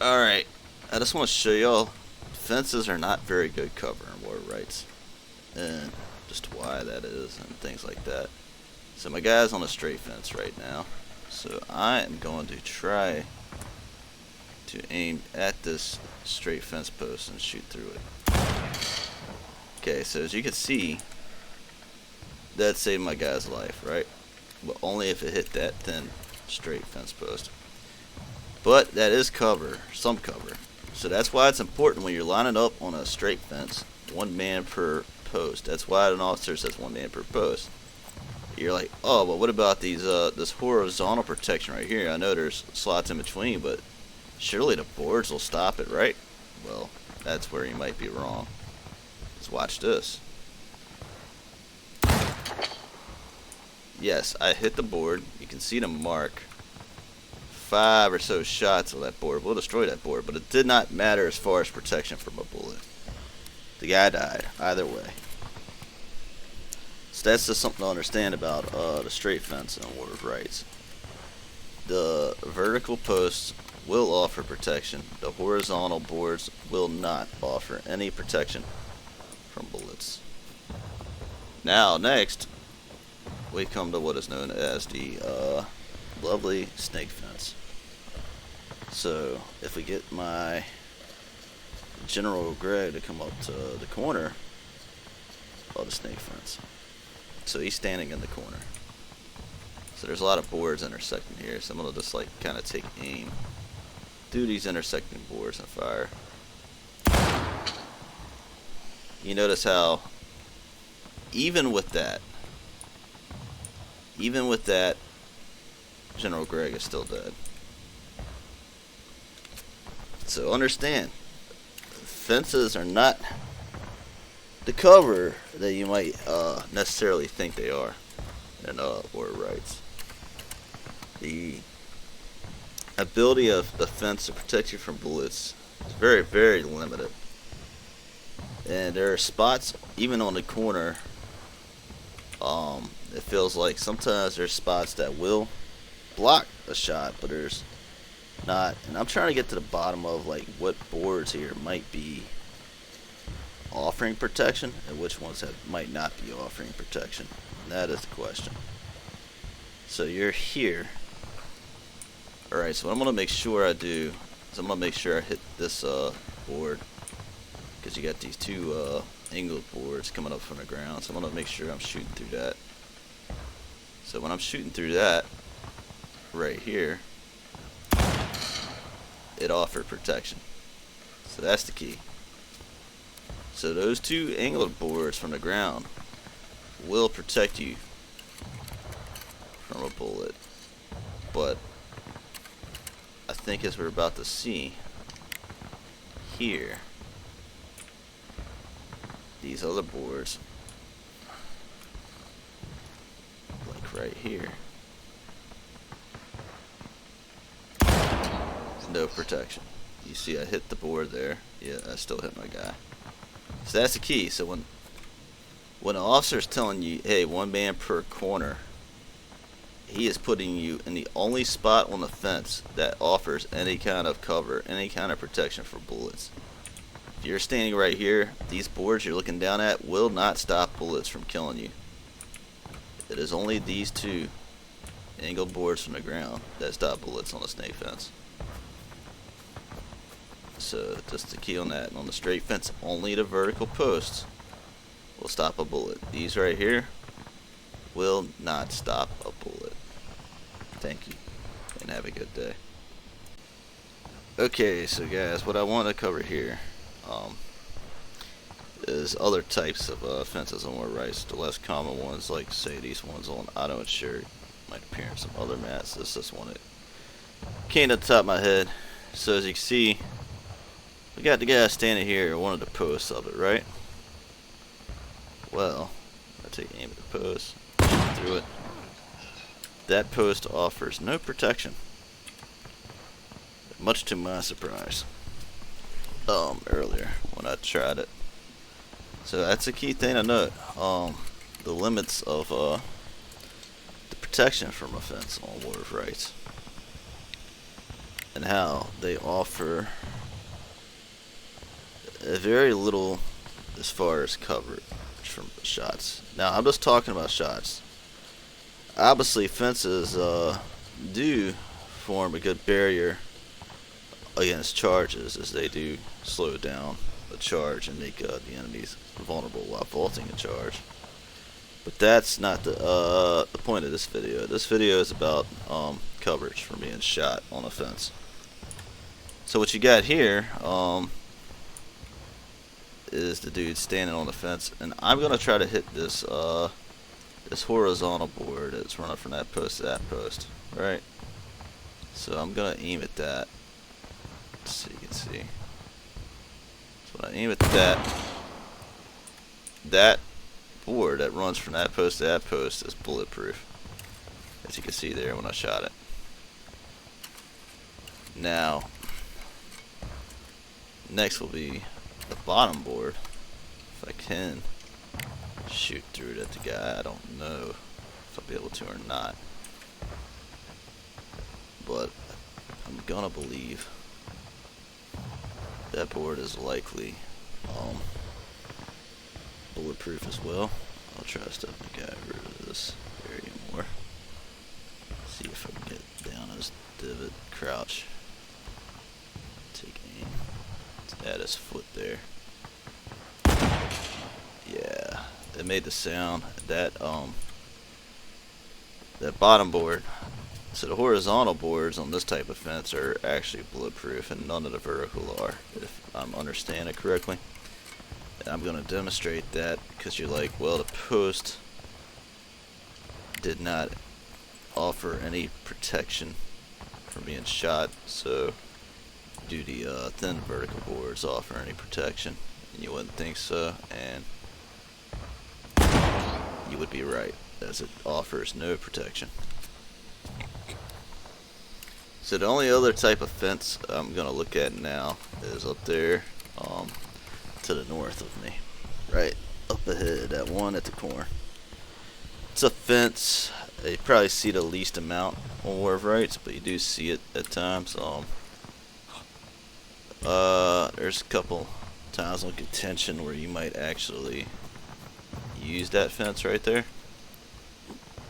Alright, I just want to show y'all fences are not very good cover in water rights, and just why that is and things like that. So my guy's on a straight fence right now, so I am going to try to aim at this straight fence post and shoot through it. Okay, so as you can see, that saved my guy's life, right? But only if it hit that thin straight fence post. But that is cover, some cover. So that's why it's important when you're lining up on a straight fence, one man per post. That's why an officer says one man per post. You're like, oh, but what about these this horizontal protection right here? I know there's slots in between, but surely the boards will stop it, right? Well, that's where you might be wrong. Let's watch this. Yes, I hit the board. You can see the mark. 5 or so shots of that board will destroy that board, but it did not matter as far as protection from a bullet. The guy died either way. So that's just something to understand about the straight fence and water rights. The vertical posts will offer protection. The horizontal boards will not offer any protection from bullets. Now, next, we come to what is known as the lovely snake fence. So, if we get my General Greg to come up to the corner of the snake fence. So he's standing in the corner. So there's a lot of boards intersecting here. So I'm going to just like kind of take aim through these intersecting boards and fire. You notice how even with that, General Greg is still dead. So understand, fences are not the cover that you might necessarily think they are in water rights. The ability of the fence to protect you from bullets is very, very limited. And there are spots, even on the corner, it feels like sometimes there's spots that will block a shot, but there's not. And I'm trying to get to the bottom of like what boards here might be offering protection and which ones might not be offering protection. And that is the question. So you're here. Alright, so what I'm going to make sure I do is I'm going to make sure I hit this board, because you got these two angled boards coming up from the ground. So I'm going to make sure I'm shooting through that. So when I'm shooting through that right here, it offered protection. So that's the key. So those two angled boards from the ground will protect you from a bullet. But I think, as we're about to see here, these other boards, like right here, no protection. You see I hit the board there. Yeah, I still hit my guy. So that's the key. So when an officer's telling you, hey, one man per corner, he is putting you in the only spot on the fence that offers any kind of cover, any kind of protection for bullets. If you're standing right here, these boards you're looking down at will not stop bullets from killing you. It is only these two angled boards from the ground that stop bullets on a snake fence. So just the key on that. And on the straight fence, only the vertical posts will stop a bullet. These right here will not stop a bullet. Thank you, and have a good day. Okay, so guys, what I want to cover here is other types of fences on water rights. The less common ones, like say these ones on auto insured, might appear in some other mats. This is one that came to the top of my head. So as you can see, we got the guy standing here at one of the posts of it, right? Well, I take aim at the post, shoot through it. That post offers no protection, much to my surprise. Earlier when I tried it. So that's a key thing to note. The limits of the protection from a fence on water rights. and how they offer a very little as far as coverage from shots. Now I'm just talking about shots. Obviously, fences do form a good barrier against charges, as they do slow down a charge and make the enemies vulnerable while vaulting a charge. But that's not the point of this video. This video is about coverage from being shot on a fence. So what you got here is the dude standing on the fence, and I'm gonna try to hit this this horizontal board that's running from that post to that post, right? So I'm gonna aim at that. So you can see. So when I aim at that board that runs from that post to that post is bulletproof, as you can see there when I shot it. Now, next will be the bottom board. If I can shoot through it at the guy, I don't know if I'll be able to or not, but I'm gonna believe that board is likely bulletproof as well. I'll try to step the guy over to this area more. See if I can get down his divot, crouch, take aim, add his foot there. Yeah, it made the sound. That that bottom board. So the horizontal boards on this type of fence are actually bulletproof, and none of the vertical are, if I'm understanding correctly. And I'm going to demonstrate that, because you're like, well, the post did not offer any protection from being shot, so do the thin vertical boards offer any protection? And you wouldn't think so, and you would be right, as it offers no protection. So the only other type of fence I'm going to look at now is up there to the north of me. Right up ahead, that one at the corner. It's a fence. You probably see the least amount on War of Rights, but you do see it at times. There's a couple times on contention where you might actually use that fence right there.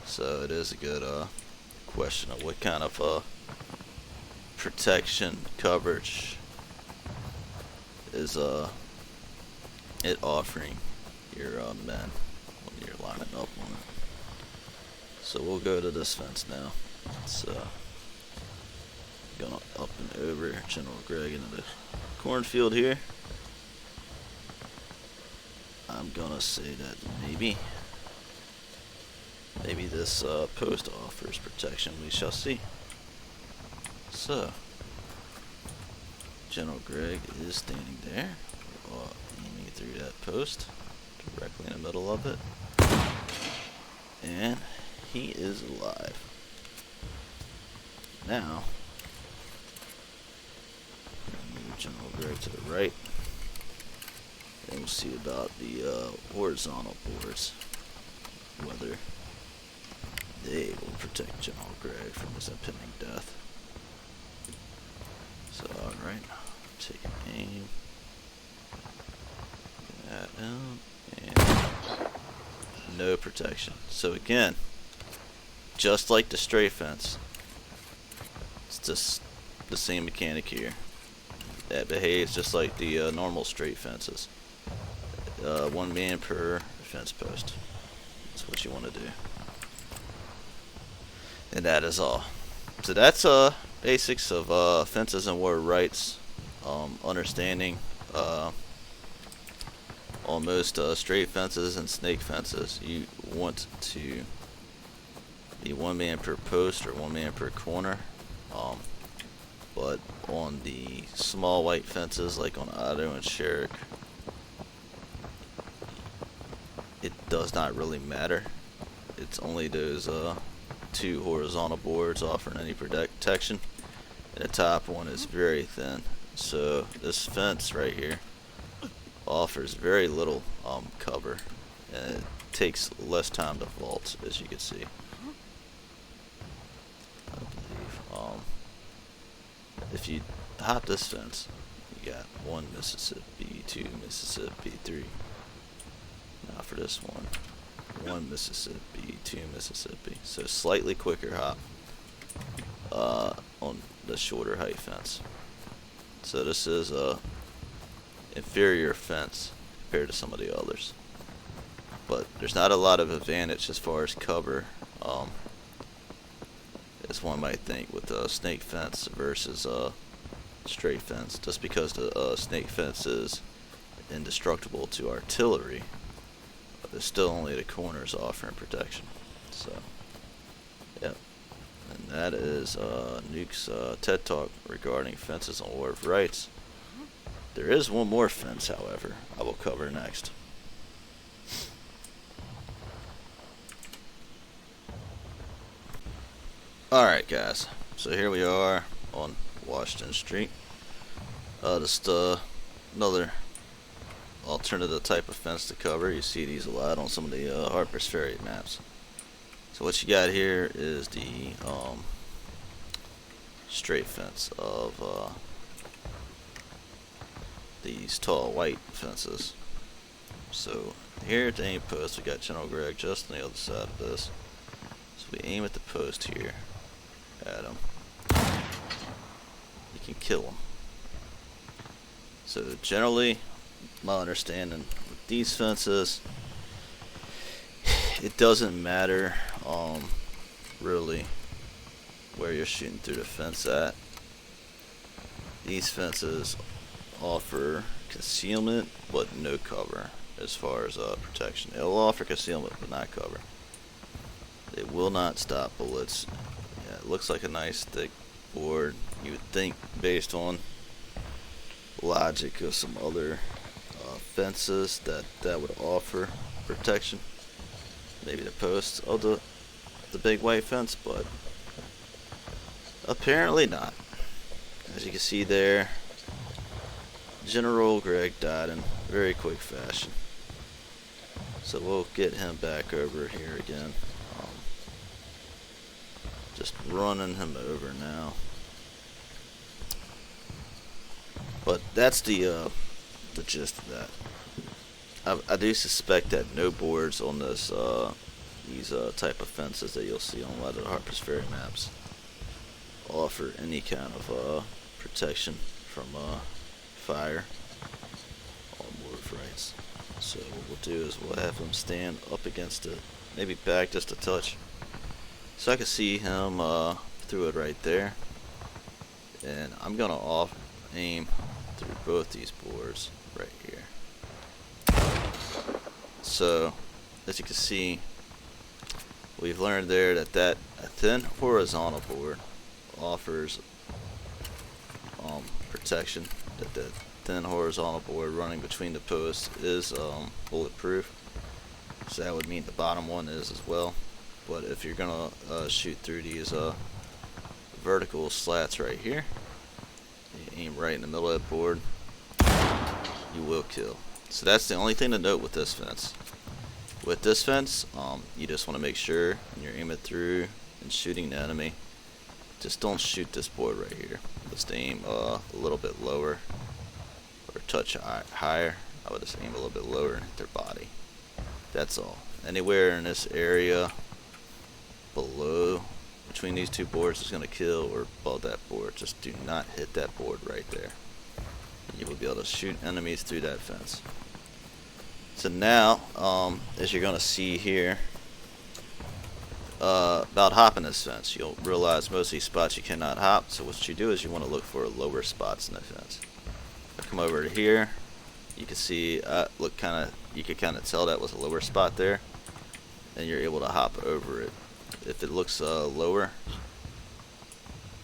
So it is a good question of what kind of protection coverage is it offering your men when you're lining up on it. So we'll go to this fence now. It's going up and over General Gregg into the cornfield here. I'm gonna say that maybe this post offers protection. We shall see. So, General Gregg is standing there, aiming through that post, directly in the middle of it, and he is alive. Now, move General Gregg to the right, and we'll see about the horizontal boards, whether they will protect General Gregg from his impending death. So, alright, take an aim, get that down, and no protection. So again, just like the stray fence, it's just the same mechanic here. That behaves just like the normal straight fences. 1 man per fence post. That's what you want to do. And that is all. So that's basics of fences and War of Rights. Understanding on most straight fences and snake fences, you want to be 1 man per post or 1 man per corner. But on the small white fences, like on Otto and Sherrick, it does not really matter. It's only those 2 horizontal boards offering any protection, and the top one is very thin. So this fence right here offers very little cover, and it takes less time to vault, as you can see. I believe if you hop this fence, you got 1 Mississippi, 2 Mississippi, 3. Now for this one, 1 Mississippi, 2 Mississippi. So slightly quicker hop on the shorter height fence. So this is a inferior fence compared to some of the others. But there's not a lot of advantage as far as cover, as one might think, with a snake fence versus a straight fence. Just because the snake fence is indestructible to artillery, there's still only the corners offering protection. So, yep. And that is Nuke's TED Talk regarding fences on War of Rights. There is one more fence, however, I will cover next. Alright guys, so here we are on Washington Street. Just another alternative type of fence to cover. You see these a lot on some of the Harper's Ferry maps. So what you got here is the straight fence of these tall white fences. So here at the aim post, we got General Gregg just on the other side of this. So we aim at the post here at him. You can kill him. So generally, my understanding with these fences, it doesn't matter really where you're shooting through the fence at. These fences offer concealment but no cover as far as protection. It'll offer concealment but not cover. It will not stop bullets. Yeah, it looks like a nice thick board. You would think, based on logic of some other fences, that would offer protection. Maybe the posts of the big white fence, but apparently not. As you can see there, General Gregg died in very quick fashion. So we'll get him back over here again. Just running him over now. But that's the gist of that. I do suspect that no boards on this these type of fences that you'll see on a lot of the Harper's Ferry maps offer any kind of protection from fire on War of Rights. So what we'll do is we'll have him stand up against it, maybe back just a touch, so I can see him through it right there. And I'm gonna aim through both these boards right here. So as you can see, we've learned there that a thin horizontal board offers protection. That the thin horizontal board running between the posts is bulletproof. So that would mean the bottom one is as well. But if you're gonna shoot through these vertical slats right here, you aim right in the middle of that board, you will kill. So that's the only thing to note with this fence. With this fence, you just want to make sure when you're aiming through and shooting the enemy, just don't shoot this board right here. Just aim a little bit lower or touch higher. I would just aim a little bit lower and hit their body. That's all. Anywhere in this area below, between these two boards, is going to kill, or above that board. Just do not hit that board right there. And you will be able to shoot enemies through that fence. So now, as you're going to see here, about hopping this fence, you'll realize most of these spots you cannot hop. So what you do is you want to look for lower spots in the fence. I come over to here, you can see, you can kind of tell that was a lower spot there, and you're able to hop over it. If it looks lower,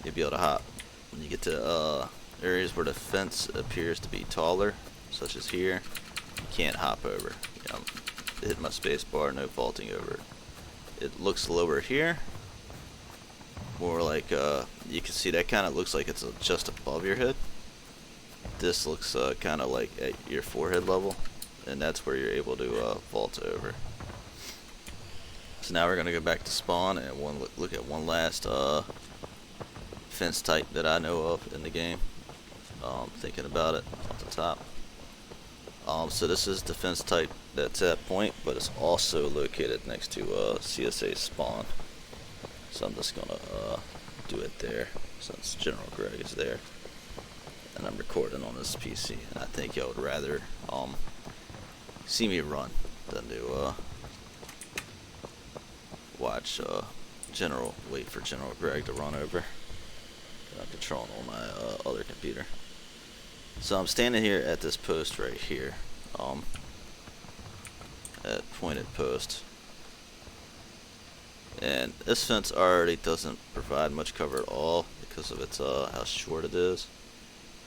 you'll be able to hop. When you get to areas where the fence appears to be taller, such as here, you can't hop over. Hit my space bar, no vaulting over it. It looks lower here, more like you can see that kind of looks like it's just above your head. This looks kind of like at your forehead level, and that's where you're able to vault over. So now we're gonna go back to spawn and look at one last fence type that I know of in the game. Thinking about it off the top. So this is the fence type that's at point, but it's also located next to CSA spawn. So I'm just gonna do it there since General Greg is there, and I'm recording on this PC. And I think y'all would rather see me run than to watch wait for General Greg to run over. I'm controlling on my other computer. So I'm standing here at this post right here, at pointed post, and this fence already doesn't provide much cover at all because of its how short it is.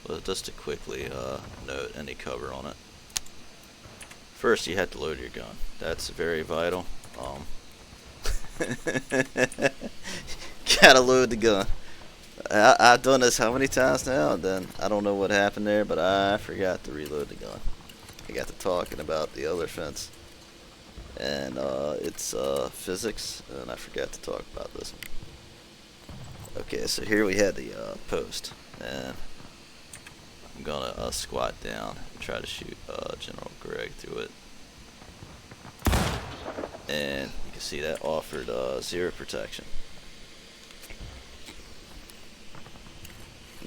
But just to quickly note any cover on it. First, you have to load your gun. That's very vital. Gotta load the gun. I've done this how many times now, and then I don't know what happened there, but I forgot to reload the gun. I got to talking about the other fence, and it's physics, and I forgot to talk about this one. Okay, so here we had the post, and I'm gonna squat down and try to shoot General Greg through it. And you can see that offered 0 protection.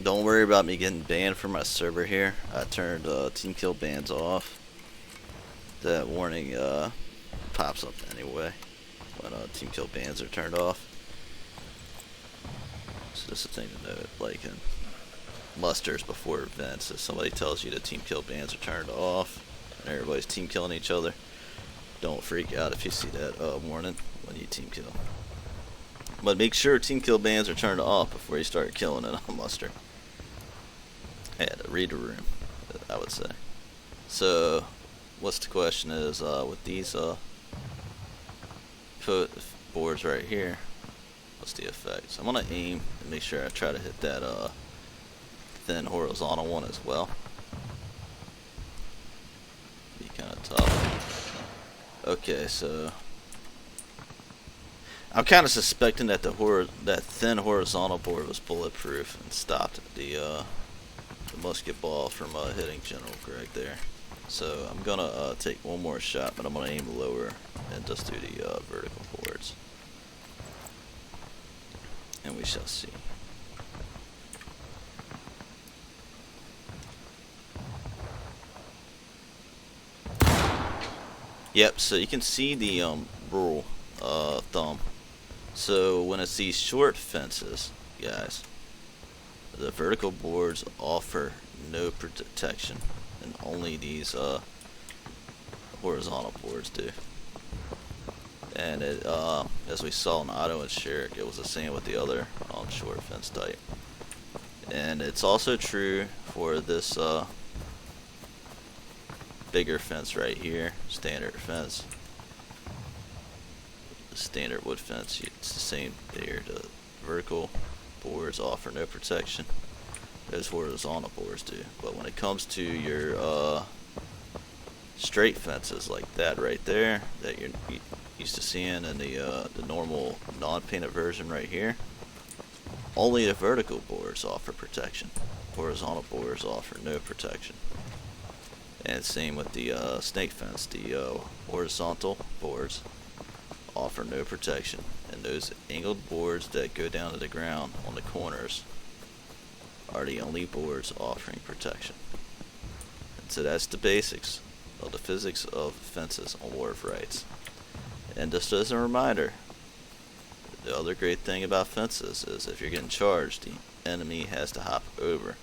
Don't worry about me getting banned from my server here. I turned team kill bans off. That warning pops up anyway when team kill bans are turned off. So just a thing to note, like in musters before events, if somebody tells you that team kill bans are turned off and everybody's team killing each other, don't freak out if you see that warning when you team kill. But make sure team kill bans are turned off before you start killing it on muster. I had to read the room, I would say. So, what's the question is, with these boards right here, what's the effect? So I'm going to aim and make sure I try to hit that thin horizontal one as well. Be kind of tough. Okay, so I'm kind of suspecting that that thin horizontal board was bulletproof and stopped the musket ball from hitting General Greg there. So I'm gonna take one more shot, but I'm gonna aim lower and just do the vertical boards, and we shall see. Yep. So you can see the rule thumb. So when it's these short fences, guys, the vertical boards offer no protection, and only these horizontal boards do. And it, as we saw in Otto and Sherrick, it was the same with the other short fence type. And it's also true for this bigger fence right here, standard fence. The standard wood fence, it's the same there. The vertical boards offer no protection. Those horizontal boards do. But when it comes to your straight fences like that right there, that you're used to seeing in the normal non-painted version right here, only the vertical boards offer protection. Horizontal boards offer no protection. And same with the snake fence. The horizontal boards offer no protection, and those angled boards that go down to the ground on the corners are the only boards offering protection. And so that's the basics of the physics of fences on War of Rights. And just as a reminder, the other great thing about fences is if you're getting charged, the enemy has to hop over.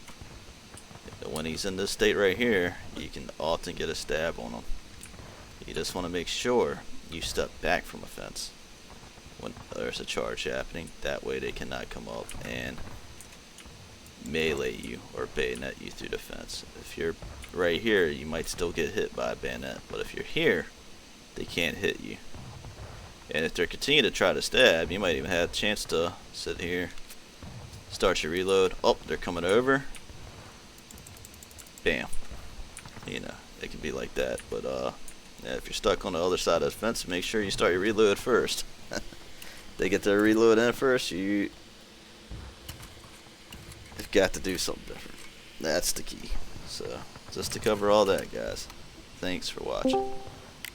When he's in this state right here, you can often get a stab on him. You just want to make sure you step back from a fence when there's a charge happening. That way they cannot come up and melee you or bayonet you through the fence. If you're right here, you might still get hit by a bayonet, but if you're here, they can't hit you. And if they continue to try to stab, you might even have a chance to sit here, start your reload. Oh, they're coming over. Bam. You know, it can be like that. But yeah, if you're stuck on the other side of the fence, make sure you start your reload first. They get their reload in first, you got to do something different. That's the key. So, just to cover all that, guys, thanks for watching.